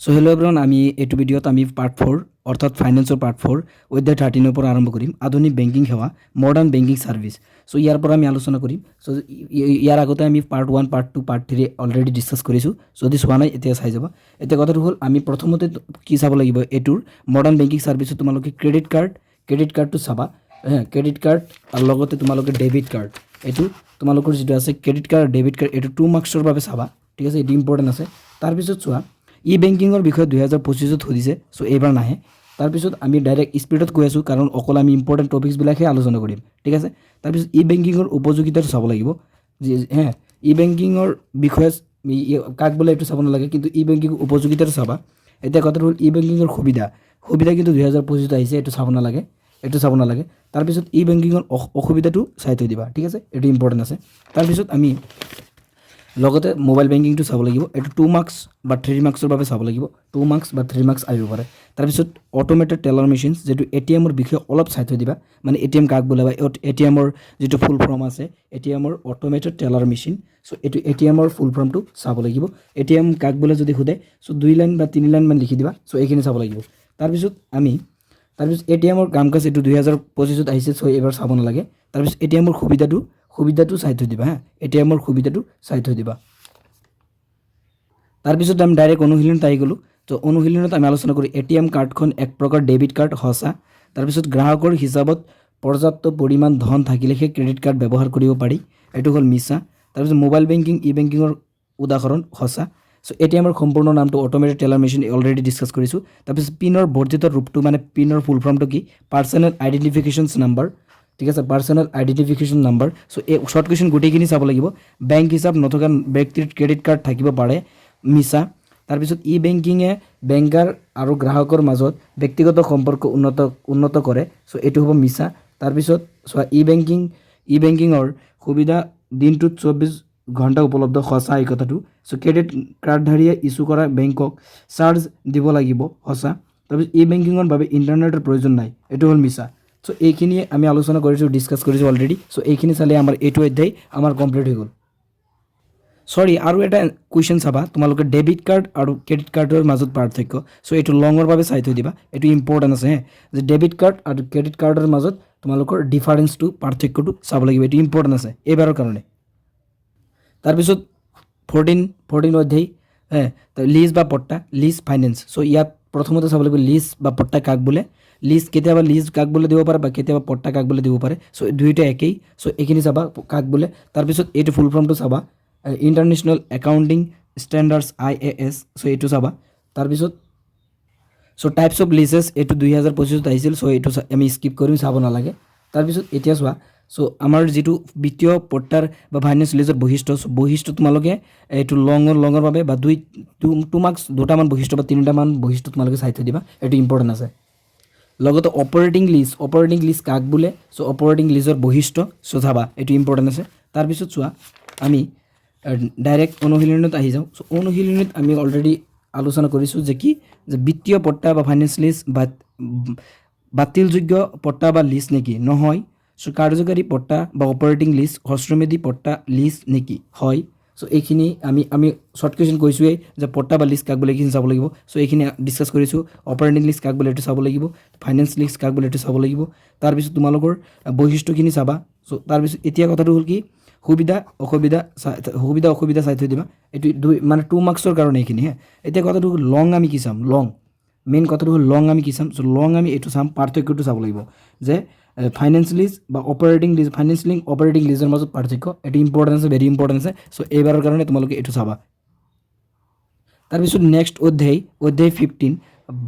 So hello' everyone, আমি এইটো ভিডিঅ'ত আমি পাৰ্ট 4 অৰ্থাৎ ফাইনেন্সৰ পাৰ্ট 4 অধ্যায় 13 পৰা আৰম্ভ কৰিম। আধুনিক বেংকিং সেৱা, মডাৰ্ণ বেংকিং ছাৰ্ভিচ। সো ইয়াৰ পৰা আমি আলোচনা কৰিম। সো ইয়াৰ আগতে আমি part 1, part 2, part 3 already discuss কৰিছোঁ। যদি চোৱা নাই এতিয়া চাই যাব। এতিয়া কথাটো হ'ল আমি প্ৰথমতে কি চাব লাগিব, এইটোৰ মডাৰ্ণ বেংকিং ছাৰ্ভিচত তোমালোকে ক্ৰেডিট কাৰ্ডটো চাবা। ক্ৰেডিট কাৰ্ড আৰু লগতে তোমালোকে ডেবিট কাৰ্ড, এইটো তোমালোকৰ যিটো আছে ক্ৰেডিট কাৰ্ড ডেবিট কাৰ্ড, এইটো 2 মাৰ্কছৰ বাবে চাবা। ঠিক আছে, এইটো ইম্পৰ্টেণ্ট আছে। তাৰপিছত চোৱা ই বেংকিঙৰ বিষয়ে 2025 সুধিছে, চ' এইবাৰ নাহে। তাৰপিছত আমি ডাইৰেক্ট স্পীডত কৈ আছোঁ কাৰণ অকল আমি ইম্পৰ্টেণ্ট টপিকছবিলাকহে আলোচনা কৰিম। ঠিক আছে, তাৰপিছত ই বেংকিঙৰ উপযোগিতাটো চাব লাগিব। ই বেংকিঙৰ বিষয়ে কাক বোলে এইটো চাব নালাগে, কিন্তু ই বেংকিঙৰ উপযোগিতাটো চাবা। এতিয়া কথাটো হ'ল ই বেংকিঙৰ সুবিধা কিন্তু 2025 আহিছে, এইটো চাব নালাগে। তাৰপিছত ই বেংকিঙৰ অসুবিধাটো চাই থৈ দিবা। ঠিক আছে, এইটো ইম্পৰ্টেণ্ট আছে। তাৰপিছত আমি লগতে মোবাইল বেংকিংটো চাব লাগিব। এইটো 2 মাৰ্কছ বা 3 মাৰ্কছৰ বাবে চাব লাগিব। 2 মাৰ্কছ বা 3 মাৰ্কছ আহিব পাৰে। তাৰপিছত অট'মেটেড টেলাৰ মেচিনছ, যিটো ATM-ৰ বিষয়ে অলপ চাই থৈ দিবা। মানে ATM কাক বোলে বা ATM-ৰ যিটো ফুল ফৰ্ম আছে, ATM-ৰ অট'মেটেড টেলাৰ মেচিন। চ' এইটো ATM-ৰ ফুল ফৰ্মটো চাব লাগিব। ATM কাক বোলে যদি সোধে, চ' 2 লাইন বা 3 লাইনমান লিখি দিবা। চ' এইখিনি চাব লাগিব। তাৰপিছত ATM-ৰ কাম কাজ এইটো 2025 আহিছে, চ' এইবাৰ চাব নালাগে। তাৰপিছত ATM-ৰ সুবিধাটো চাই থৈ দিবা। ATM-ৰ সুবিধাটো চাই থৈ দিবা। তাৰপিছত আমি ডাইৰেক্ট অনুশীলনত আহি গ'লোঁ। তো অনুশীলনত আমি আলোচনা কৰোঁ ATM কাৰ্ডখন এক প্ৰকাৰ ডেবিট কাৰ্ড, সঁচা। তাৰপিছত গ্ৰাহকৰ হিচাপত পৰ্যাপ্ত পৰিমাণ ধন থাকিলেহে ক্ৰেডিট কাৰ্ড ব্যৱহাৰ কৰিব পাৰি, এইটো হ'ল মিছা। তাৰপিছত মোবাইল বেংকিং ই বেংকিঙৰ উদাহৰণ, সঁচা। চ' ATM-ৰ সম্পূৰ্ণ নামটো automated teller machine, already discuss কৰিছোঁ। তাৰপিছত পিনৰ বৰ্ধিত ৰূপটো, মানে পিনৰ ফুল ফৰ্মটো কি, পাৰ্চনেল আইডেণ্টিফিকেশ্যন নাম্বাৰ। ঠিক আছে, পাৰ্চনেল আইডেণ্টিফিকেশ্যন নাম্বাৰ। চ' এই শ্বৰ্ট কুৱেশ্যন গোটেইখিনি চাব লাগিব। বেংক হিচাপ নথকা ব্যক্তিৰ ক্ৰেডিট কাৰ্ড থাকিব পাৰে, মিছা। তাৰপিছত ই বেংকিঙে বেংকাৰ আৰু গ্ৰাহকৰ মাজত ব্যক্তিগত সম্পৰ্ক উন্নত কৰে, চ' এইটো হ'ব মিছা। তাৰপিছত চোৱা ই বেংকিঙৰ সুবিধা দিনটোত 24 ঘণ্টা উপলব্ধ, সঁচা এই কথাটো। চ' ক্ৰেডিট কাৰ্ডধাৰীয়ে ইছ্যু কৰা বেংকক চাৰ্জ দিব লাগিব, সঁচা। তাৰপিছত ই বেংকিঙৰ বাবে ইণ্টাৰনেটৰ প্ৰয়োজন নাই, এইটো হ'ল মিছা। চ' এইখিনিয়ে আমি আলোচনা কৰিছোঁ, ডিছকাছ কৰিছোঁ অলৰেডি। চ' এইখিনি চালে আমাৰ এইটো অধ্যায় আমাৰ কমপ্লিট হৈ গ'ল। সৰি, আৰু এটা কুৱেশ্যন চাবা তোমালোকে, ডেবিট কাৰ্ড আৰু ক্ৰেডিট কাৰ্ডৰ মাজত পাৰ্থক্য। চ' এইটো লঙৰ বাবে চাই থৈ দিবা, এইটো ইম্পৰ্টেণ্ট আছে। যে ডেবিট কাৰ্ড আৰু ক্ৰেডিট কাৰ্ডৰ মাজত তোমালোকৰ ডিফাৰেঞ্চটো, পাৰ্থক্যটো চাব লাগিব, এইটো ইম্পৰ্টেণ্ট আছে এইবাৰৰ কাৰণে। তাৰপিছত 14 অধ্যায়, লিজ বা পট্টা, লিজ ফাইনেন্স। চ' ইয়াত প্ৰথমতে চাব লাগিব লিজ বা পট্টা কাক বোলে। কেতিয়াবা লিজ কাক বোলে দিব পাৰে বা কেতিয়াবা পট্টা কাক বোলে দিব পাৰে। চ' দুয়োটা একেই। চ' এইখিনি চাবা কাক বোলে। তাৰপিছত এইটো ফুল ফৰ্মটো চাবা, ইণ্টাৰনেশ্যনেল একাউণ্টিং ষ্টেণ্ডাৰ্ডছ IAS। চ' এইটো চাবা। তাৰপিছত টাইপছ অফ লিজেছ, এইটো 2025 আহিছিল। চ' এইটো আমি স্কিপ কৰিম, চাব নালাগে। তাৰপিছত এতিয়া চোৱা, চ' আমাৰ যিটো বিত্তীয় পট্টাৰ বা ফাইনেন্স লিজৰ বৈশিষ্ট্য তোমালোকে এইটো লঙৰ বাবে বা 2 মাৰ্কছ, 2টামান বৈশিষ্ট্য বা 3টামান বৈশিষ্ট্য তোমালোকে চাই থৈ দিবা, এইটো ইম্পৰ্টেণ্ট আছে। লগতে অপাৰেটিং লিজ কাক বোলে। চ' অপাৰেটিং লিজৰ বৈশিষ্ট্য চাবা, এইটো ইম্পৰ্টেণ্ট আছে। তাৰপিছত চোৱা আমি ডাইৰেক্ট অনুশীলনত আহি যাওঁ। চ' অনুশীলনত আমি অলৰেডি আলোচনা কৰিছোঁ যে বিত্তীয় পট্টা বা ফাইনেন্স লিজ বাতিলযোগ্য পট্টা বা লিজ নেকি, নহয়। চ' কাৰ্যকাৰী পট্টা বা অপাৰেটিং লিজ হ্ৰস্বমেধি পট্টা লিজ নেকি, হয়। চ' এইখিনি আমি শ্বৰ্ট কুৱেশ্যন কৈছোঁৱেই যে পট্টা বা লিজ কাক বোলে, এইখিনি চাব লাগিব। চ' এইখিনি ডিছকাছ কৰিছোঁ। অপাৰেটিং লিজ কাক বোলে, এইটো চাব লাগিব। ফাইনেন্স লিজ কাক বোলে, এইটো চাব লাগিব। তাৰপিছত তোমালোকৰ বৈশিষ্ট্যখিনি চাবা। চ' তাৰপিছত এতিয়া কথাটো হ'ল কি, সুবিধা অসুবিধা চাই থৈ দিবা। এইটো 2 মাৰ্কছৰ কাৰণে এইখিনি। এতিয়া কথাটো হ'ল লং আমি কি চাম, মেইন কথাটো হ'ল লং আমি কি চাম। চ' লং আমি এইটো চাম, পাৰ্থক্যটো চাব লাগিব যে ফাইনেন্স লিজ বা অপাৰেটিং লিজৰ মাজত পাৰ্থক্য, এইটো ইম্পৰ্টেণ্ট আছে, ভেৰি ইম্পৰ্টেণ্ট আছে। চ' এইবাৰৰ কাৰণে তোমালোকে এইটো চাবা। তাৰপিছত নেক্সট অধ্যায় 15,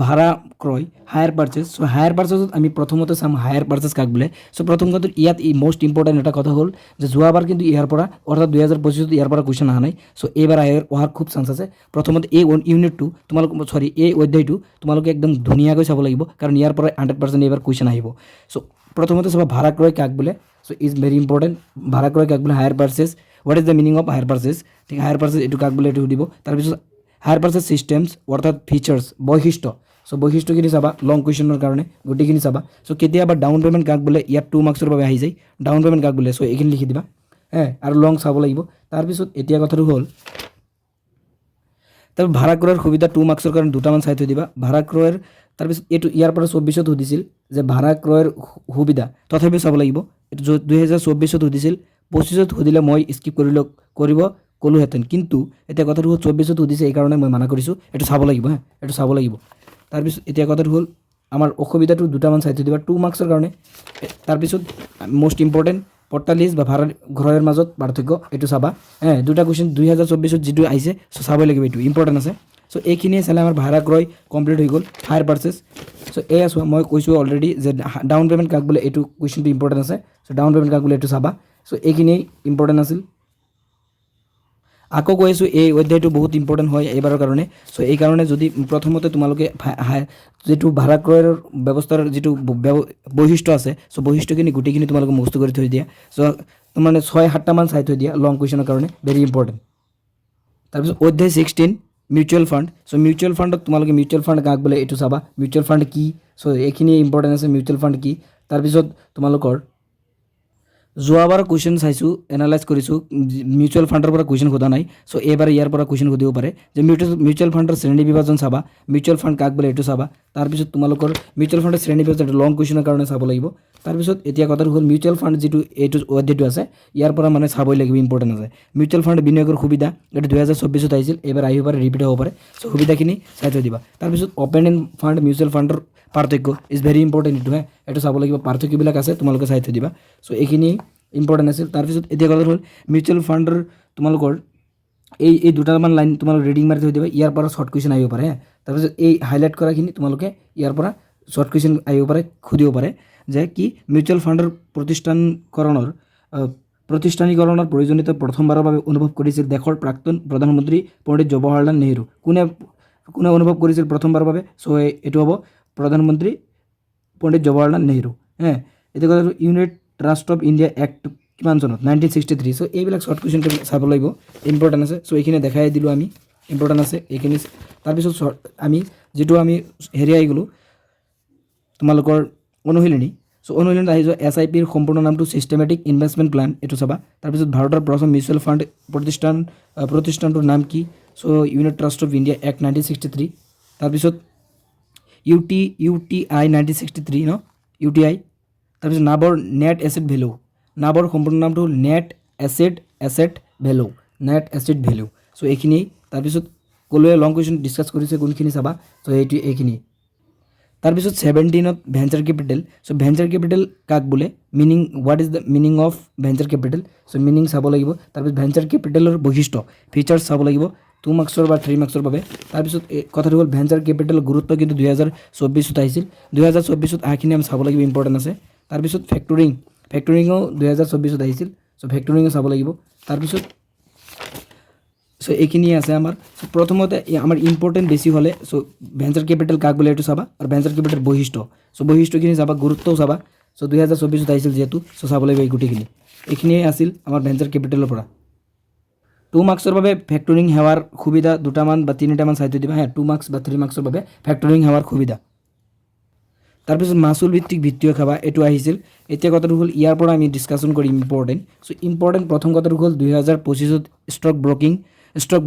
ভাড়া ক্ৰয়, হায়াৰ পাৰ্চেছ। চ' হায়াৰ পাৰ্চেছত আমি প্ৰথমতে চাম হায়াৰ পাৰ্চেছ কাক বোলে। চ' প্ৰথম কথা ইয়াত মষ্ট ইম্পৰ্টেণ্ট এটা কথা হ'ল যে যোৱাবাৰ কিন্তু ইয়াৰ পৰা, অৰ্থাৎ 2025 ইয়াৰ পৰা কুৱেশ্যন অহা নাই। চ' এইবাৰ অহাৰ খুব চান্স আছে। প্ৰথমতে এই অধ্যায়টো তোমালোকে একদম ধুনীয়াকৈ চাব লাগিব, কাৰণ ইয়াৰ পৰা 100% এইবাৰ কুৱেশ্যন আহিব। চ' প্ৰথমতে চাবা ভাড়া ক্ৰয় কাক বোলে। চ' ইজ ভেৰি ইম্পৰ্টেণ্ট, ভাড়া ক্ৰয় কাক বোলে, higher purchase, what is the meaning of higher purchase. ঠিক, হায়াৰ পাৰ্চেছ এইটো কাক বোলে, এইটো সুধিব। তাৰপিছত হায়াৰ পাৰ্চেছ চিষ্টেমছ, অৰ্থাৎ ফিচাৰ্ছ, বৈশিষ্ট্য। চ' বৈশিষ্ট্যখিনি চাবা, লং কুৱেশ্যনৰ কাৰণে গোটেইখিনি চাবা। চ' কেতিয়াবা ডাউন পে'মেণ্ট কাক বোলে, ইয়াত 2 মাৰ্কছৰ বাবে আহি যায়, ডাউন পে'মেণ্ট কাক বোলে। চ' এইখিনি লিখি দিবা, আৰু লং চাব লাগিব। তাৰপিছত এতিয়া কথাটো হ'ল তাৰপিছত ভাড়া ক্ৰয়ৰ সুবিধা 2 মাৰ্কছৰ কাৰণে দুটামান চাই থৈ দিবা ভাড়া ক্ৰয়ৰ তাৰপিছত এইটো ইয়াৰ পৰা 24ত সুধিছিল যে ভাড়া ক্ৰয়ৰ সুবিধা তথাপিও চাব লাগিব এইটো 2024ত সুধিছিল 25ত সুধিলে মই স্কিপ কৰিব ক'লোহেঁতেন কিন্তু এতিয়া কথাটো হ'ল 24ত সুধিছে এইকাৰণে মই মানা কৰিছোঁ এইটো চাব লাগিব এইটো চাব লাগিব তাৰপিছত এতিয়া কথাটো হ'ল আমাৰ অসুবিধাটো দুটামান চাই থৈ দিবা 2 মাৰ্কছৰ কাৰণে তাৰপিছত মোষ্ট ইম্পৰ্টেণ্ট পৰ্টালিজ বা ভাড়া ঘৰৰ মাজত পাৰ্থক্য এইটো চাবা দুটা কুৱেশ্যন 2024ত যিটো আহিছে চাবই লাগিব এইটো ইম্পৰ্টেণ্ট আছে চ' এইখিনিয়ে চালে আমাৰ ভাড়া ক্ৰয় কমপ্লিট হৈ গ'ল হায়াৰ পাৰ্চেছ চ' এয়া চোৱা মই কৈছোঁ অলৰেডি যে ডাউন পে'মেণ্ট কাক বোলে এইটো কুৱেশ্যনটো ইম্পৰ্টেণ্ট আছে চ' ডাউন পে'মেণ্ট কাক বোলে এইটো চাবা চ' এইখিনিয়ে ইম্পৰ্টেণ্ট আছিল আকৌ কৈ আছোঁ এই অধ্যায়টো বহুত ইম্পৰ্টেণ্ট হয় এইবাৰৰ কাৰণে চ' এইকাৰণে যদি প্ৰথমতে তোমালোকে যিটো ভাড়া ক্ৰয়ৰ ব্যৱস্থাৰ যিটো বৈশিষ্ট্য আছে চ' বৈশিষ্ট্যখিনি গোটেইখিনি তোমালোকে মুখস্থ কৰি থৈ দিয়া চ' মানে 6-7টামান চাই থৈ দিয়া লং কুৱেশ্যনৰ কাৰণে ভেৰি ইম্পৰ্টেণ্ট তাৰপিছত অধ্যায় 16 মিউচুৱেল ফাণ্ড চ' মিউচুৱেল ফাণ্ডত তোমালোকে মিউচুৱেল ফাণ্ড কাক বোলে এইটো চাবা মিউচুৱেল ফাণ্ড কি চ' এইখিনি ইম্পৰ্টেণ্ট আছে মিউচুৱেল ফাণ্ড কি তাৰপিছত তোমালোকৰ যোৱাবাৰ কুৱেশ্যন চাইছোঁ এনালাইজ কৰিছোঁ মিউচুৱেল ফাণ্ডৰ পৰা কুৱেশ্যন সোধা নাই চ' এইবাৰ ইয়াৰ পৰা কুৱেশ্যন সুধিব পাৰে যে মিউচুৱেল ফাণ্ডৰ শ্ৰেণী বিভাজন চাবা মিউচুৱেল ফাণ্ড কাক বোলে এইটো চাবা তাৰপিছত তোমালোকৰ মিউচুৱেল ফাণ্ডৰ শ্ৰেণী বিভাজন লং কুৱেশ্যনৰ কাৰণে চাব লাগিব তাৰপিছত এতিয়া কথাটো হ'ল মিউচুৱেল ফাণ্ড যিটো এইটো অধ্যায়টো আছে ইয়াৰ পৰা মানে চাবই লাগিব ইম্পৰ্টেণ্ট আছে মিউচুৱেল ফাণ্ড বিনিয়োগৰ সুবিধা এইটো 2024ত আহিছিল এইবাৰ আহিব পাৰে ৰিপিট হ'ব পাৰে চ' সুবিধাখিনি চাই থৈ দিবা তাৰপিছত অপেন এণ্ড ফাণ্ড মিউচুৱেল ফাণ্ডৰ পাৰ্থক্য ইজ ভেৰি ইম্পৰ্টেণ্ট এইটো এইটো চাব লাগিব পাৰ্থক্যবিলাক আছে তোমালোকে চাই থৈ দিবা চ' এইখিনি ইম্পৰ্টেণ্ট আছিল তাৰপিছত এতিয়া কথা হ'ল মিউচুৱেল ফাণ্ডৰ তোমালোকৰ এই দুটামান লাইন তোমালোকে ৰিডিং মাৰি থৈ দিবা ইয়াৰ পৰা শ্বৰ্ট কুৱেশ্যন আহিব পাৰে তাৰপিছত এই হাইলাইট কৰাখিনি তোমালোকে ইয়াৰ পৰা শ্বৰ্ট কুৱেশ্যন আহিব পাৰে সুধিব পাৰে যে কি মিউচুৱেল ফাণ্ডৰ প্ৰতিষ্ঠানীকৰণৰ প্ৰয়োজনীয়তা প্ৰথমবাৰৰ বাবে অনুভৱ কৰিছিল দেশৰ প্ৰাক্তন প্ৰধানমন্ত্ৰী পণ্ডিত জৱাহৰলাল নেহৰু কোনে অনুভৱ কৰিছিল প্ৰথমবাৰৰ বাবে চ' এইটো হ'ব প্ৰধানমন্ত্ৰী পণ্ডিত জৱাহৰলাল নেহৰু এতিয়া কথাটো United Trust of India act কিমান চনত 1963 চ' এইবিলাক শ্বৰ্ট কুৱেশ্যনটো চাব লাগিব ইম্পৰ্টেণ্ট আছে চ' এইখিনি দেখাই দিলোঁ আমি ইম্পৰ্টেণ্ট আছে এইখিনি তাৰপিছত আমি যিটো আমি হেৰিয়াই গ'লোঁ তোমালোকৰ অনুশীলনী চ' অনুশীলনীত আহি যোৱা SIPৰ সম্পূৰ্ণ নামটো ছিষ্টেমেটিক ইনভেষ্টমেণ্ট প্লেন এইটো চাবা তাৰপিছত ভাৰতৰ প্ৰথম মিউচুৱেল ফাণ্ড প্ৰতিষ্ঠানটোৰ নাম কি চ' United Trust of India Act 1963 তাৰপিছত UTI 1963 UTI তাৰপিছত নাবৰ নেট এছেট ভেলু নাবৰ সম্পূৰ্ণ নামটো হ'ল নেট এছেট ভেলু চ' এইখিনি তাৰপিছত ক'লোৱে লং কুৱেশ্যন ডিছকাছ কৰিছে কোনখিনি চাবা চ' এইখিনি তাৰপিছত 17ত ভেঞ্চাৰ কেপিটেল চ' ভেঞ্চাৰ কেপিটেল কাক বোলে meaning what is the meaning of venture capital so' meaning চাব লাগিব তাৰপিছত ভেঞ্চাৰ কেপিটেলৰ বৈশিষ্ট্য ফিচাৰ্ছ চাব লাগিব 2 মাৰ্কছৰ বা 3 মাৰ্কছৰ বাবে তাৰপিছত কথাটো হ'ল ভেঞ্চাৰ কেপিটেলৰ গুৰুত্ব কিন্তু 2024ত আহিছিল 2024ত আহাখিনি আমি চাব লাগিব ইম্পৰ্টেণ্ট আছে তাৰপিছত ফেক্টৰিঙো 2024ত আহিছিল চ' ফেক্টৰিঙো চাব লাগিব তাৰপিছত চ' এইখিনিয়ে আছে আমাৰ চ' প্ৰথমতে আমাৰ ইম্পৰ্টেণ্ট বেছি হ'লে চ' ভেঞ্চাৰ কেপিটেল কাক বোলে এইটো চাবা আৰু ভেঞ্চাৰ কেপিটেল বৈশিষ্ট্য চ' বৈশিষ্ট্যখিনি চাবা গুৰুত্বও চাবা চ' 2024ত আহিছিল যিহেতু চ' চাব লাগিব এই গোটেইখিনি এইখিনিয়ে আছিল আমাৰ ভেঞ্চাৰ কেপিটেলৰ পৰা 2 মাৰ্কছৰ বাবে ফেক্টৰিং সেৱাৰ সুবিধা দুটামান বা তিনিটামান চাই থৈ দিবা 2 মাৰ্কছ বা 3 মাৰ্কছৰ বাবে ফেক্টৰিং সেৱাৰ সুবিধা তাৰপিছত মাচুল ভিত্তিক বিত্তীয় সেৱা এইটো আহিছিল এতিয়া কথাটো হ'ল ইয়াৰ পৰা আমি ডিছকাশ্যন কৰিম ইম্পৰ্টেণ্ট চ' ইম্পৰ্টেণ্ট প্ৰথম কথাটো হ'ল 2025ত ষ্টক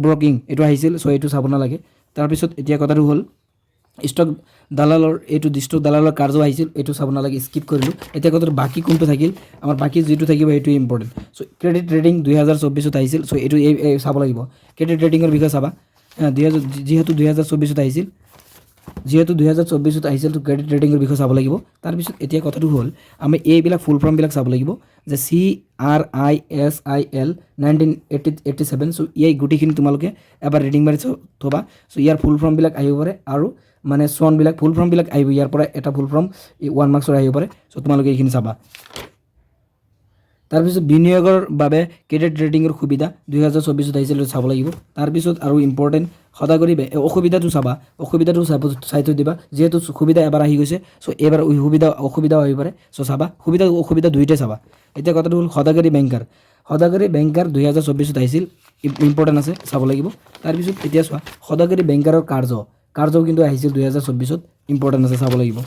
ব্ৰকিং এইটো আহিছিল চ' এইটো চাব নালাগে তাৰপিছত এতিয়া কথাটো হ'ল ষ্টক দালালৰ কাৰ্য আহিছিল এইটো চাব নালাগে স্কিপ কৰিলোঁ এতিয়া কথাটো বাকী কোনটো থাকিল আমাৰ বাকী যিটো থাকিব এইটো ইম্পৰ্টেণ্ট চ' ক্ৰেডিট ৰেটিং 2024ত আহিছিল চ' এইটো চাব লাগিব ক্ৰেডিট ৰেটিঙৰ বিষয়ে চাবা যিহেতু 2024ত আহিছিল তো ক্ৰেডিট ৰেটিঙৰ বিষয়ে চাব লাগিব তাৰপিছত এতিয়া কথাটো হ'ল আমি এইবিলাক ফুল ফৰ্মবিলাক চাব লাগিব যে CRISIL 1987 চ' এই গোটেইখিনি তোমালোকে এবাৰ ৰিডিং মাৰি থ'বা চ' ইয়াৰ ফুল ফৰ্মবিলাক আহিব পাৰে আৰু মানে ফুল ফৰ্মবিলাক আহিব ইয়াৰ পৰা এটা ফুল ফৰ্ম 1 মাৰ্কছৰ আহিব পাৰে চ' তোমালোকে এইখিনি চাবা তাৰপিছত বিনিয়োগৰ বাবে ক্ৰেডিট ৰেটিঙৰ সুবিধা 2024ত আহিছিল চাব লাগিব তাৰপিছত আৰু ইম্পৰ্টেণ্ট সদাগৰী অসুবিধাটো চাই থৈ দিবা যিহেতু সুবিধা এবাৰ আহি গৈছে চ' এইবাৰ অসুবিধাও আহিব পাৰে চ' চাবা অসুবিধা দুইটাই চাবা এতিয়া কথাটো হ'ল সদাগৰী বেংকাৰ 2024ত আহিছিল ইম্পৰ্টেণ্ট আছে চাব লাগিব তাৰপিছত এতিয়া চোৱা সদাগৰী বেংকাৰৰ কাৰ্যও কিন্তু আহিছিল 2024ত ইম্পৰ্টেণ্ট আছে চাব লাগিব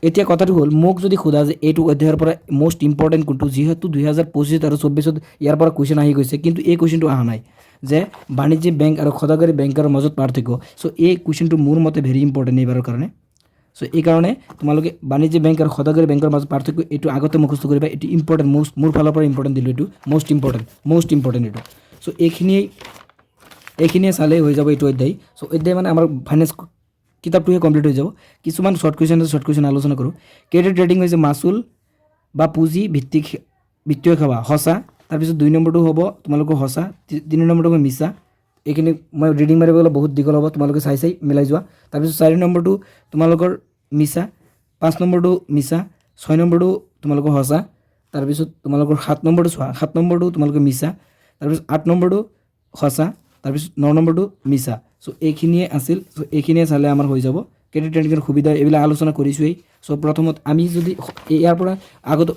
এতিয়া কথাটো হ'ল মোক যদি সোধা যে এইটো অধ্যায়ৰ পৰা মষ্ট ইম্পৰ্টেণ্ট কোনটো, যিহেতু 2025 আৰু 24 ইয়াৰ পৰা কুৱেশ্যন আহি গৈছে, কিন্তু এই কুৱেশ্যনটো অহা নাই যে বাণিজ্যিক বেংক আৰু সদাগৰী বেংকৰ মাজত পাৰ্থক্য। চ' এই কুৱেশ্যনটো মোৰ মতে ভেৰি ইম্পৰ্টেণ্ট এইবাৰৰ কাৰণে। চ' এইকাৰণে তোমালোকে বাণিজ্যিক বেংক আৰু সদাগৰী বেংকৰ মাজত পাৰ্থক্য এইটো আগতে মুখস্থ কৰিবা। এইটো ইম্পৰ্টেণ্ট, মোৰ ফালৰ পৰা ইম্পৰ্টেণ্ট দিলোঁ, এইটো মষ্ট ইম্পৰ্টেণ্ট এইটো। চ' এইখিনিয়ে চালেই হৈ যাব এইটো অধ্যায়। চ' অধ্যায় মানে আমাৰ ফাইনেন্স কিতাপটোহে কমপ্লিট হৈ যাব। কিছুমান শ্বৰ্ট কুৱেশ্যন আলোচনা কৰোঁ। ক্ৰেডিট ৰেটিং হৈছে মাচুল বা পুঁজি ভিত্তিক বিত্তীয় সেৱা, সঁচা। তাৰপিছত 2 নম্বৰটো হ'ব তোমালোকৰ সঁচা, 3 নম্বৰটো হ'ব মিছা। এইখিনি মই ৰিডিং মাৰিব গ'লে বহুত দীঘল হ'ব, তোমালোকে চাই মিলাই যোৱা। তাৰপিছত 4 নম্বৰটো তোমালোকৰ মিছা, 5 নম্বৰটো মিছা, 6 নম্বৰটো তোমালোকৰ সঁচা। তাৰপিছত তোমালোকৰ 7 নম্বৰটো চোৱা, 7 নম্বৰটো তোমালোকে মিছা। তাৰপিছত 8 নম্বৰটো সঁচা, তাৰপিছত 9 নম্বৰটো মিছা। চ' এইখিনিয়ে আছিল। চ' এইখিনিয়ে চালে আমাৰ হৈ যাব। ক্ৰেডিট ৰেটিঙৰ সুবিধা এইবিলাক আলোচনা কৰিছোঁৱেই। চ' প্ৰথমত আমি যদি ইয়াৰ পৰা আগত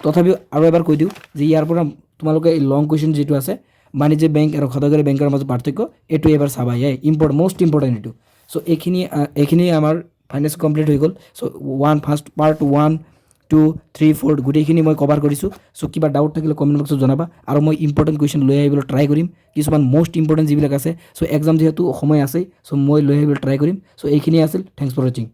তথাপিও আৰু এবাৰ কৈ দিওঁ যে ইয়াৰ পৰা তোমালোকে এই লং কুৱেশ্যন যিটো আছে বাণিজ্যিক বেংক আৰু সদাগৰী বেংকৰ মাজত পাৰ্থক্য, এইটো এবাৰ চাবা, মষ্ট ইম্পৰ্টেণ্ট এইটো। চ' এইখিনিয়ে আমাৰ ফাইনেন্স কমপ্লিট হৈ গ'ল। চ' পাৰ্ট 1, 2, 3, 4 গোটেইখিনি মই কভাৰ কৰিছোঁ। চ' কিবা ডাউট থাকিলে কমেণ্ট বক্সত জনাবা, আৰু মই ইম্পৰ্টেণ্ট কুৱেশ্যন লৈ আহিবলৈ ট্ৰাই কৰিম। কিছুমান মষ্ট ইম্পৰ্টেণ্ট যিবিলাক আছে, চ' এক্সাম যিহেতু সময় আছে, চ' মই লৈ আহিবলৈ ট্ৰাই কৰিম। চ' এইখিনিয়ে আছিল। থেংকছ ফৰ ৱাচিং।